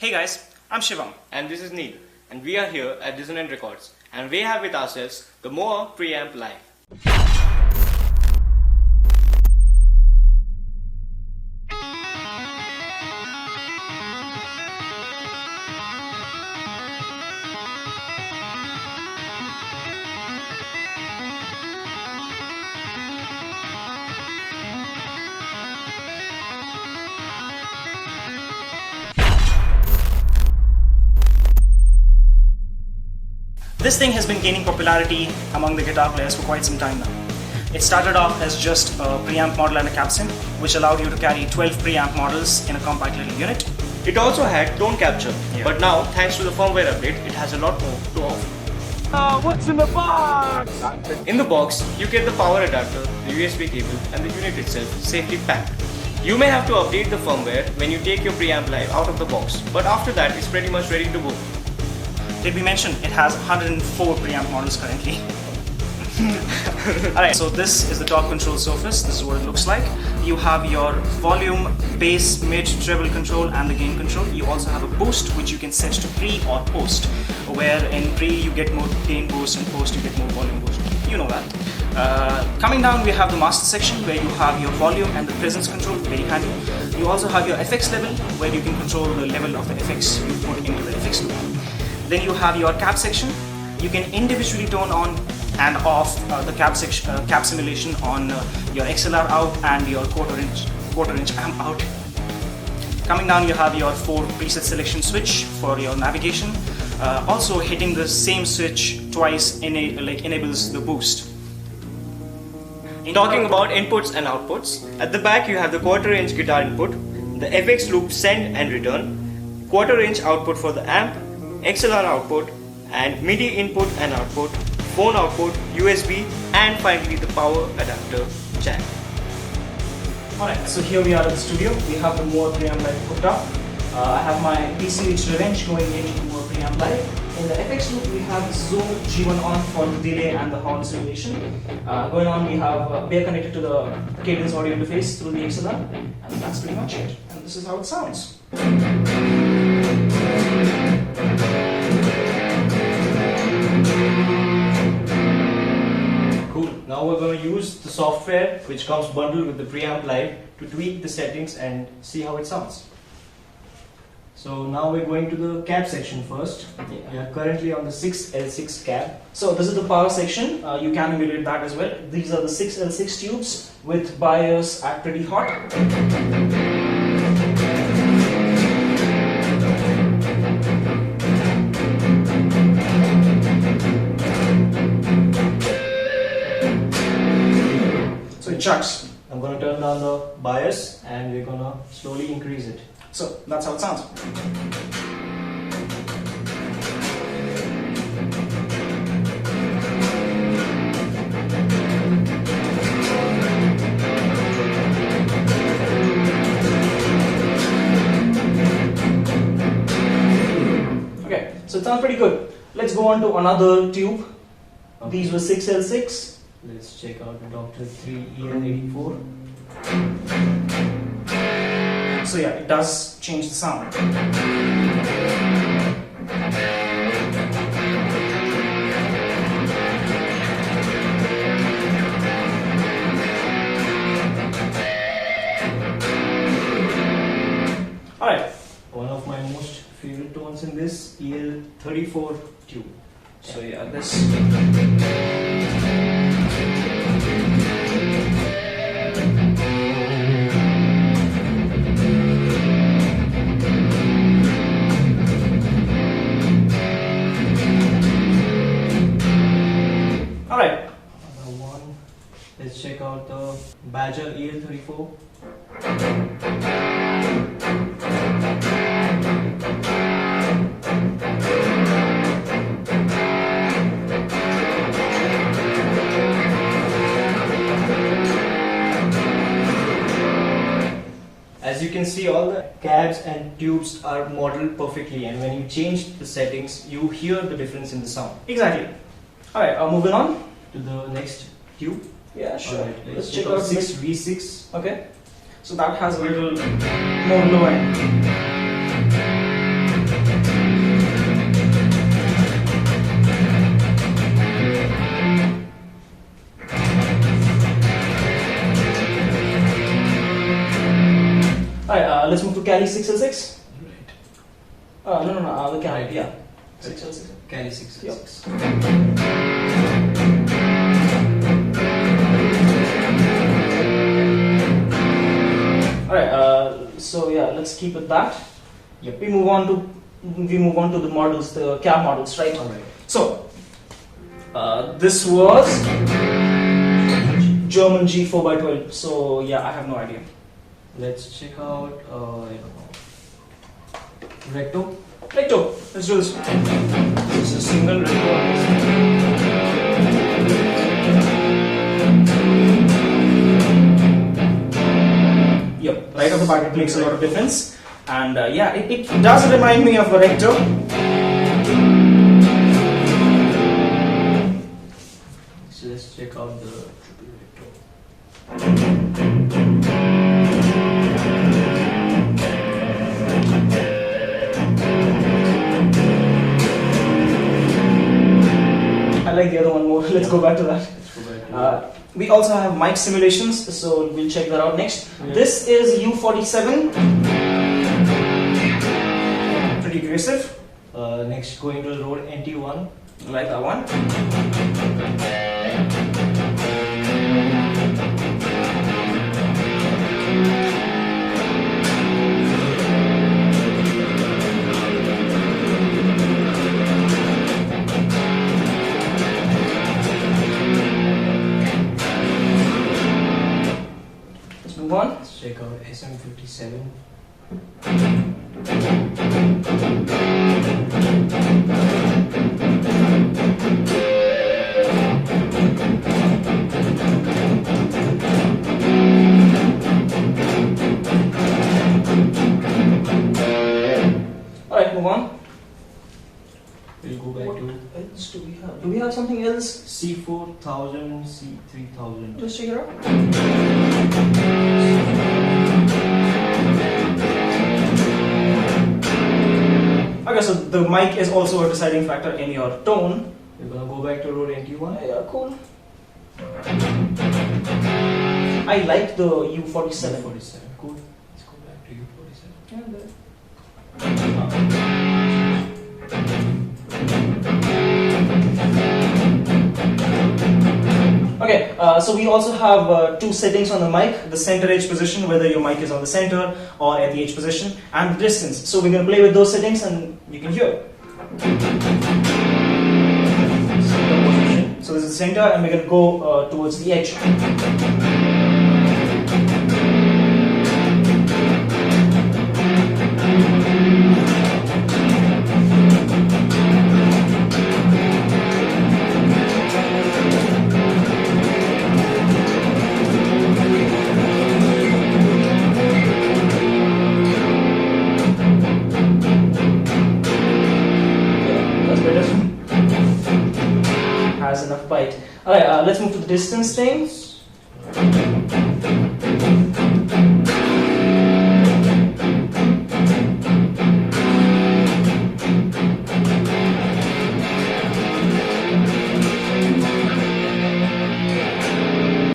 Hey guys, I'm Shivam. And this is Neil, and we are here at Dissonant Records, and we have with ourselves the MOOER Preamp Live. This thing has been gaining popularity among the guitar players for quite some time now. It started off as just a preamp model and a capstan, which allowed you to carry 12 preamp models in a compact little unit. It also had tone capture, but now, thanks to the firmware update, it has a lot more to offer. What's in the box? In the box, you get the power adapter, the USB cable, and the unit itself safely packed. You may have to update the firmware when you take your preamp live out of the box, but after that, it's pretty much ready to go. Did we mention it has 104 preamp models currently? Alright, so this is the top control surface. This is what it looks like. You have your volume, bass, mid, treble control and the gain control. You also have a boost which you can set to pre or post, where in pre you get more gain boost and post you get more volume boost. You know that. Coming down, we have the master section where you have your volume and the presence control, very handy. You also have your FX level where you can control the level of the FX you put into the FX loop. Then you have your cap section. You can individually turn on and off the cap simulation on your XLR out and your quarter inch amp out. Coming down, you have your 4 preset selection switch for your navigation. Also hitting the same switch twice enables the boost. Talking about inputs and outputs, at the back you have the quarter-inch guitar input, the FX loop send and return, quarter-inch output for the amp, XLR output, and MIDI input and output, phone output, USB, and finally the power adapter jack. Alright, so here we are at the studio. We have the MOOER Preamp Live hooked up. I have my PCH Revenge going into the MOOER Preamp Live. In the FX loop, we have Zoom G1 on for the delay and the horn simulation. Going on, we have we are connected to the Cadence audio interface through the XLR, and that's pretty much it. And this is how it sounds. Cool. Now we're going to use the software which comes bundled with the Preamp Live to tweak the settings and see how it sounds. So now we're going to the cab section first. We are currently on the 6L6 cab. So this is the power section. You can emulate that as well. These are the 6L6 tubes with bias at pretty hot. So it chucks. I'm going to turn down the bias and we're going to slowly increase it. So that's how it sounds. Okay, so it sounds pretty good. Let's go on to another tube. Okay. These were 6L6. Let's check out the Dr. 3 EL84. So yeah, it does change the sound. Alright. One of my most favorite tones in this EL34 tube. So yeah, this. Alright. Another one. Let's check out the Badger EL34. As you can see, all the cabs and tubes are modeled perfectly, and when you change the settings, you hear the difference in the sound. Exactly. Alright, moving on to the next tube. Yeah, sure. Right, let's check out 6V6. Okay. So that has a little more low end. let's move to Cali 6L6. Right. No, the Cali, Right. yeah. 6L6. Cali 6L6. Yep. Alright, so yeah, let's keep it that. Yep. We move on to the models, the cab models, right? Alright. So, this was German G4x12. So yeah, I have no idea. Let's check out, I don't know, Recto. Recto, let's do this. This is a single recto. Yep, right off the bat it makes a lot of difference. And yeah, it does remind me of a recto. So let's check out the triple Recto. I like the other one more. Let's go back to that. Let's go back to that. We also have mic simulations, so we'll check that out next. Yeah. This is U47. Pretty aggressive. Next, going to the road NT1. Like that one. Let's move on. Let's check out SM57. Alright, move on. We'll go back What to else do we have? Do we have something else? C4000, C3000. Let's check it out. Okay, so the mic is also a deciding factor in your tone. We're gonna go back to road NT1. Yeah, cool. I like the U47. U47. Cool. Let's go back to U47. Yeah, good. Okay, so we also have two settings on the mic: the center edge position, whether your mic is on the center or at the edge position, and the distance. So we're going to play with those settings and you can hear. Center position. So this is the center and we're going to go towards the edge. Has enough bite. Alright, let's move to the distance thing.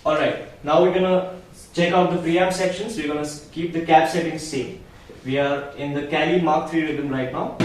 Alright, now we're gonna check out the preamp sections. We're gonna keep the cap settings same. We are in the Cali Mark III rhythm right now.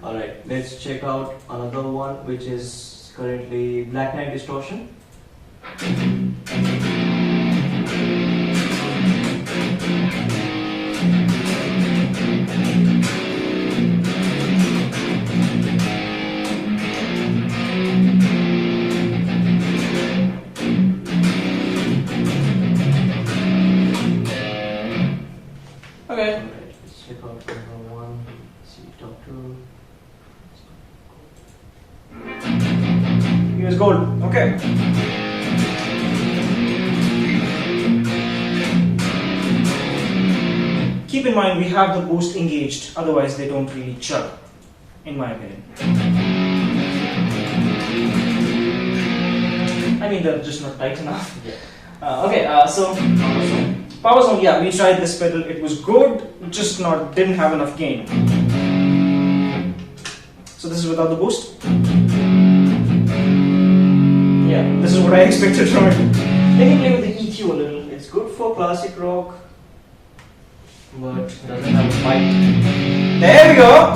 Alright, let's check out another one which is currently Black Knight Distortion. Okay. Alright, let's check out another one. See, talk to. Here's gold. Okay. Keep in mind we have the boost engaged, otherwise they don't really chug, in my opinion. I mean they're just not tight enough. Yeah. Okay, so power zone, yeah, we tried this pedal, it was good, just didn't have enough gain. So this is without the boost. Yeah, this is what I expected from it. Let me play with the EQ a little. It's good for classic rock, but doesn't have a bite. There we go!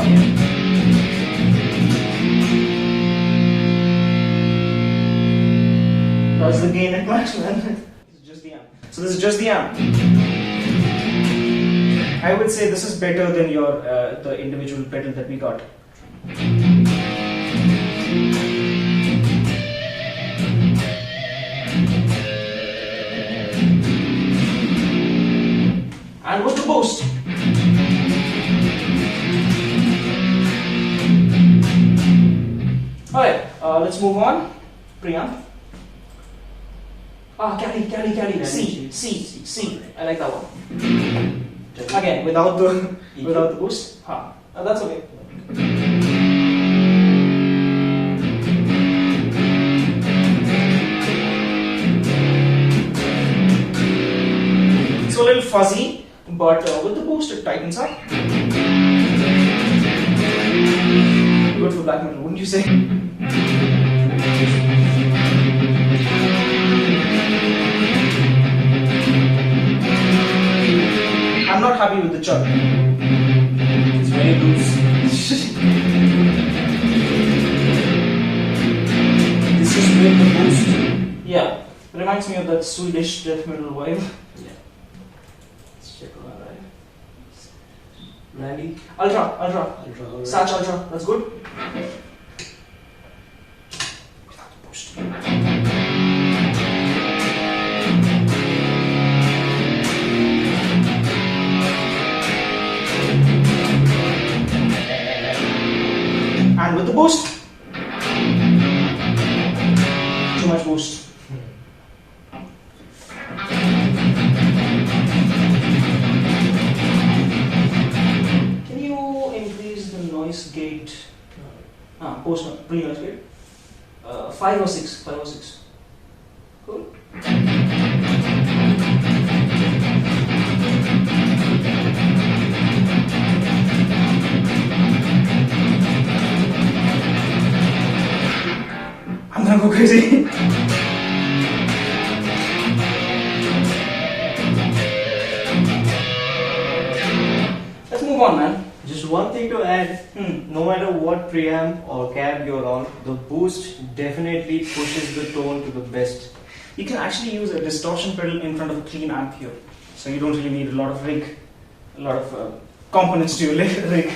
That's the gain and match, man. This is just the amp. So this is just the amp. I would say this is better than your the individual pedal that we got. And with the boost. Alright, let's move on. Preamp. Caddy. C. I like that one. Again, without the boost. That's okay. It's a little fuzzy, but with the boost it tightens up. Good for black metal, wouldn't you say? I'm not happy with the chug. It's very loose. This is with the boost. Yeah, reminds me of that Swedish death metal vibe. Yeah. Let's check on that. Randy. Ultra. Satch Ultra, that's good. Without the boost. And with the boost, too much boost. Can you increase the noise gate? Pre-noise gate. 5 or 6. Cool. I'm gonna go crazy. Let's move on, man. Just one thing to add, no matter what preamp or cab you're on, the boost definitely pushes the tone to the best. You can actually use a distortion pedal in front of a clean amp here. So you don't really need a lot of components to your rig.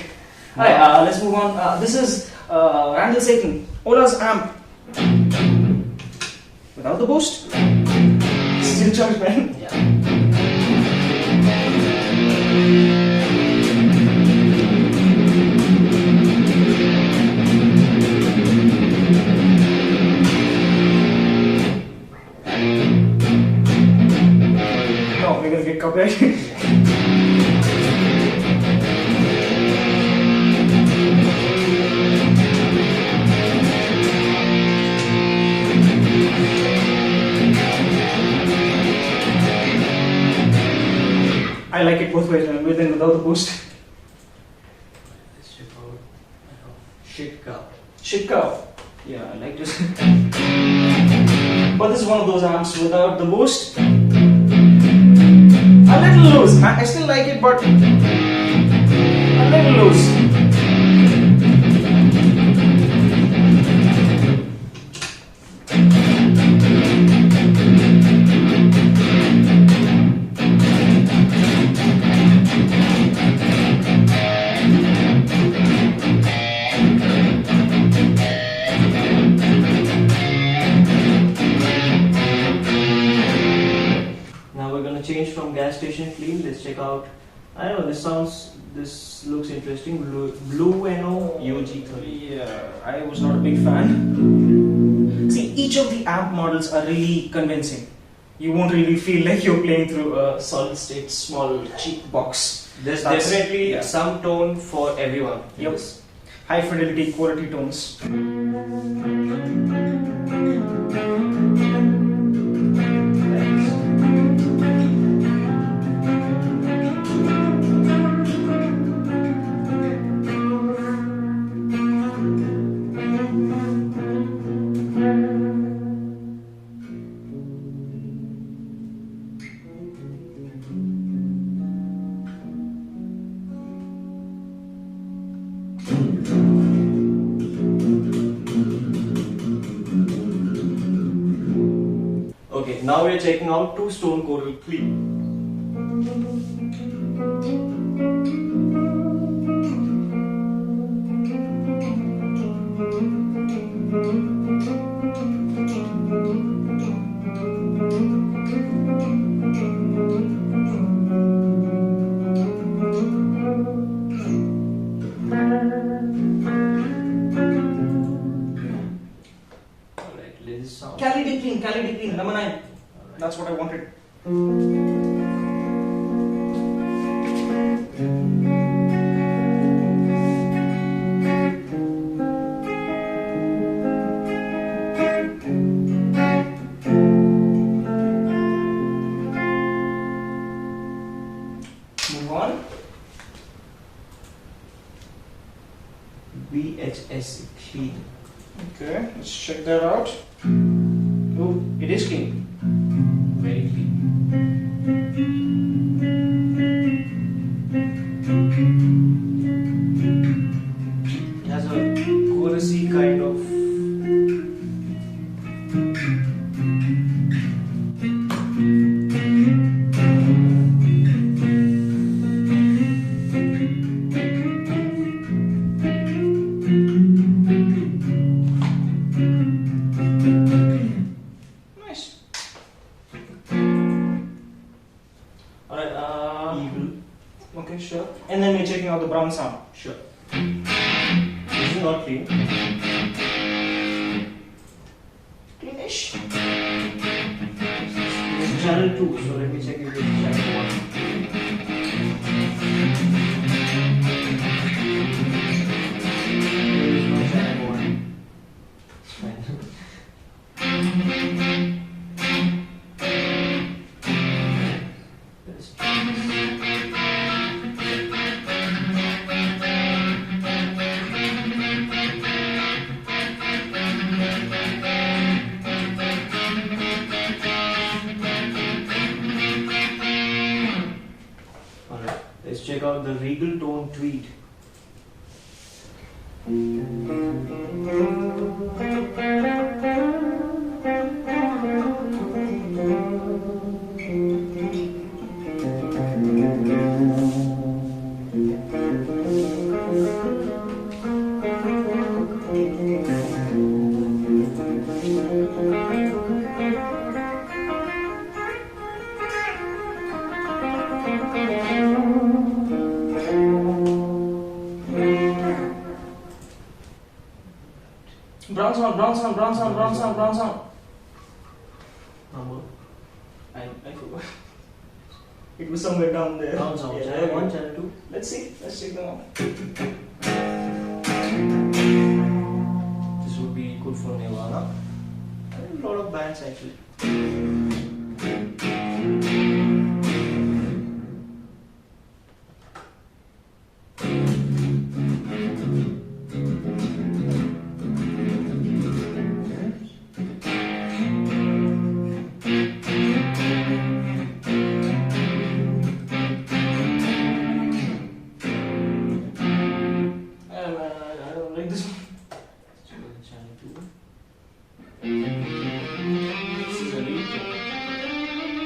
Alright, let's move on. This is Randall Satan, Ola's amp. Without the boost, still chugs, man. Yeah. No, we're gonna get copyright. I like it both ways, man, with and without the boost. Let's check out Shit Cow. Shit cow. Yeah, I like this. But this is one of those amps without the boost. A little loose. I still like it, but a little loose. Change from gas station clean. Let's check out. I don't know. This looks interesting. Blue NO UG30. Yeah, I was not a big fan. See, each of the amp models are really convincing. You won't really feel like you're playing through a solid state small cheap box. There's definitely some tone for everyone. Yep. High fidelity quality tones. now we are checking out two stone coral clean. Alright, let this sound. Cali clean, number 9. That's what I wanted. Move on. VHS clean. Okay, let's check that out. Oh, it is clean. Very clean. It has a chorusy kind of. Nice. Alright, Evil. okay, sure. And then we're checking out the brown sound. Sure. This is not clean. Cleanish. This is channel 2, so let me check if it is channel 1. There is no channel 1. It's fine. Let's try this. Alright, let's check out the Regal Tone Tweed. Brown sound. Number. I forgot. It was somewhere down there. Brown sound. Yeah, Channel 1, channel 2. Let's see. Let's check them out. This would be good for Nirvana. A lot of bands actually. I don't like this one. Channel 2. This is a lead tone.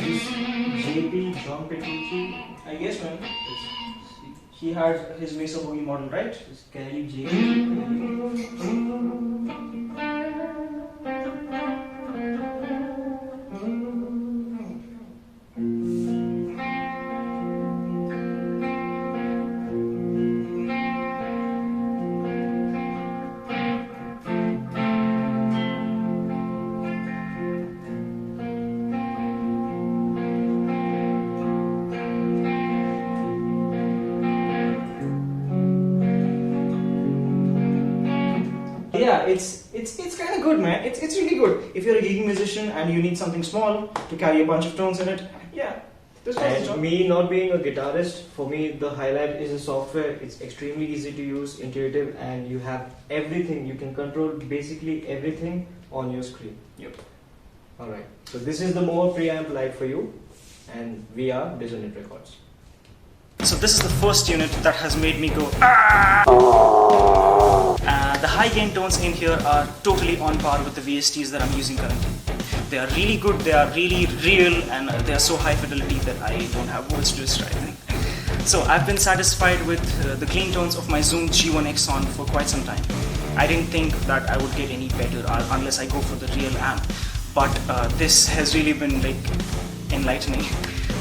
JP John Petrucci. I guess, man. Let's He had his Mesa Boogie model, right? see. It's Cali JP. Yeah, it's kind of good, man. It's really good. If you're a gigging musician and you need something small to carry a bunch of tones in it, yeah, this does the And job. me not being a guitarist, for me the highlight is a software. It's extremely easy to use, intuitive, and you have everything. You can control basically everything on your screen. Yep. Alright, so this is the MOOER Preamp Lite for you. and we are Dissonant Records. So this is the first unit that has made me go the high gain tones in here are totally on par with the VSTs that I'm using currently. They are really good, they are really real, and they are so high fidelity that I don't have words to describe them. So I've been satisfied with the clean tones of my Zoom G1X on for quite some time. I didn't think that I would get any better unless I go for the real amp, but this has really been like enlightening.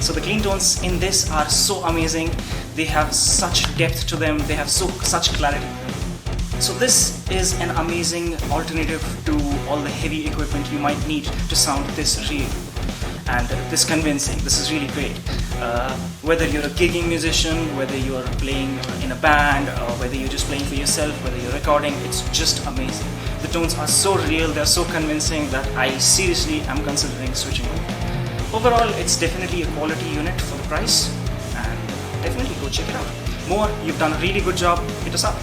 So the clean tones in this are so amazing. They have such depth to them, they have such clarity. So this is an amazing alternative to all the heavy equipment you might need to sound this real and this convincing. This is really great. Whether you're a gigging musician, whether you're playing in a band, or whether you're just playing for yourself, whether you're recording, it's just amazing. The tones are so real, they're so convincing that I seriously am considering switching over. Overall, it's definitely a quality unit for the price, and definitely go check it out. MOOER, you've done a really good job. Hit us up.